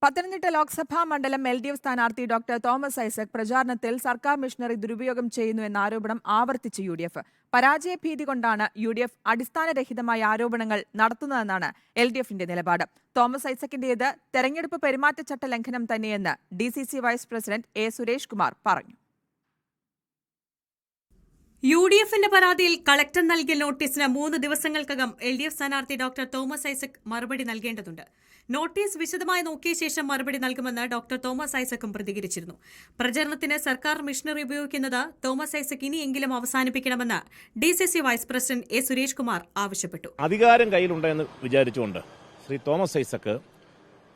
പത്തനംതിട്ട ലോക്സഭാ മണ്ഡലം LDF സ്ഥാനാർത്ഥി doctor Thomas Isaac പ്രചാരണത്തിൽ സർക്കാർ മിഷനറി ദുരുപയോഗം ചെയ്യുന്നുവെന്ന ആരോപണം ആവർത്തിച്ച് UDF. പരാജയഭീതി കൊണ്ടാണ് UDF അടിസ്ഥാനരഹിതമായ ആരോപണങ്ങൾ നടത്തുന്നതെന്നാണ് LDFന്റെ നിലപാട്. തോമസ് ഐസക്കിന്റേത് തെരഞ്ഞെടുപ്പ് പെരുമാറ്റച്ചട്ട ലംഘനം തന്നെയെന്ന് DCC vice president A. Suresh Kumar പറഞ്ഞു. UDFന്റെ പരാതിയിൽ കളക്ടർ നൽകിയ നോട്ടീസിന് 3 ദിവസങ്ങൾക്കകം LDF സ്ഥാനാർത്ഥി ഡോക്ടർ തോമസ് ഐസക് മറുപടി നൽകേണ്ടതുണ്ട്. നോട്ടീസ് വിശദമായി നോക്കിയ ശേഷം മറുപടി നൽകുമെന്ന് ഡോക്ടർ തോമസ് ഐസക്കും പ്രതികരിച്ചിരുന്നു. പ്രചരണത്തിന് സർക്കാർ മിഷനറി ഉപയോഗിക്കുന്നത് തോമസ് ഐസക് ഇനിയെങ്കിലും അവസാനിപ്പിക്കണമെന്ന് DCC vice president A. Suresh Kumar ആവശ്യപ്പെട്ടു. അധികാരം കയ്യിലുണ്ടെന്ന് വിചാരിച്ചുകൊണ്ട് ശ്രീ തോമസ് ഐസക്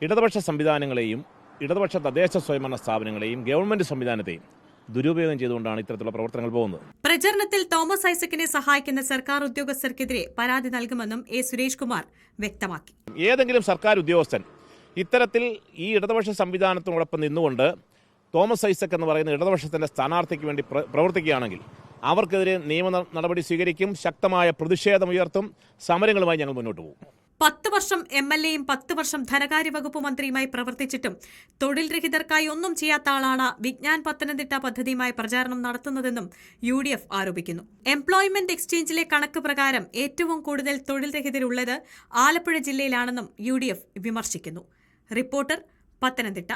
ഇടതുപക്ഷ സംവിധാനങ്ങളെയും ഇടതുപക്ഷ തദ്ദേശ സ്വയംഭരണ സ്ഥാപനങ്ങളെയും ഗവൺമെന്റ് സംവിധാനത്തെയും ദുരുപയോഗം ചെയ്തുകൊണ്ടാണ് ഇത്തരത്തിലുള്ള പ്രവർത്തനങ്ങൾ പോകുന്നത്. പ്രചരണത്തിൽ തോമസ് ഐസക്കിനെ സഹായിക്കുന്ന സർക്കാർ ഉദ്യോഗസ്ഥർക്കെതിരെ പരാതി നൽകുമെന്നും A. സുരേഷ് കുമാർ വ്യക്തമാക്കി. ഏതെങ്കിലും സർക്കാർ ഉദ്യോഗസ്ഥൻ ഇത്തരത്തിൽ ഈ ഇടതുപക്ഷ സംവിധാനത്തിനോടൊപ്പം നിന്നുകൊണ്ട് തോമസ് ഐസക് എന്ന് പറയുന്ന ഇടതുപക്ഷത്തിന്റെ സ്ഥാനാർത്ഥിക്ക് വേണ്ടി പ്രവർത്തിക്കുകയാണെങ്കിൽ അവർക്കെതിരെ നിയമ നടപടി സ്വീകരിക്കും. ശക്തമായ പ്രതിഷേധമുയർത്തും. സമരങ്ങളുമായി ഞങ്ങൾ മുന്നോട്ട് പോകും. 10 വർഷം MLAയും 10 വർഷം ധനകാര്യ വകുപ്പ് മന്ത്രിയുമായി പ്രവർത്തിച്ചിട്ടും തൊഴിൽ രഹിതർക്കായി ഒന്നും ചെയ്യാത്ത ആളാണ് വിജ്ഞാൻ പത്തനംതിട്ട പദ്ധതിയുമായി പ്രചാരണം നടത്തുന്നതെന്നും UDF ആരോപിക്കുന്നു. എംപ്ലോയ്മെന്റ് എക്സ്ചേഞ്ചിലെ കണക്ക് പ്രകാരം ഏറ്റവും കൂടുതൽ തൊഴിൽ രഹിതരുള്ളത് ആലപ്പുഴ ജില്ലയിലാണെന്നും UDF വിമർശിക്കുന്നു. റിപ്പോർട്ടർ, പത്തനംതിട്ട.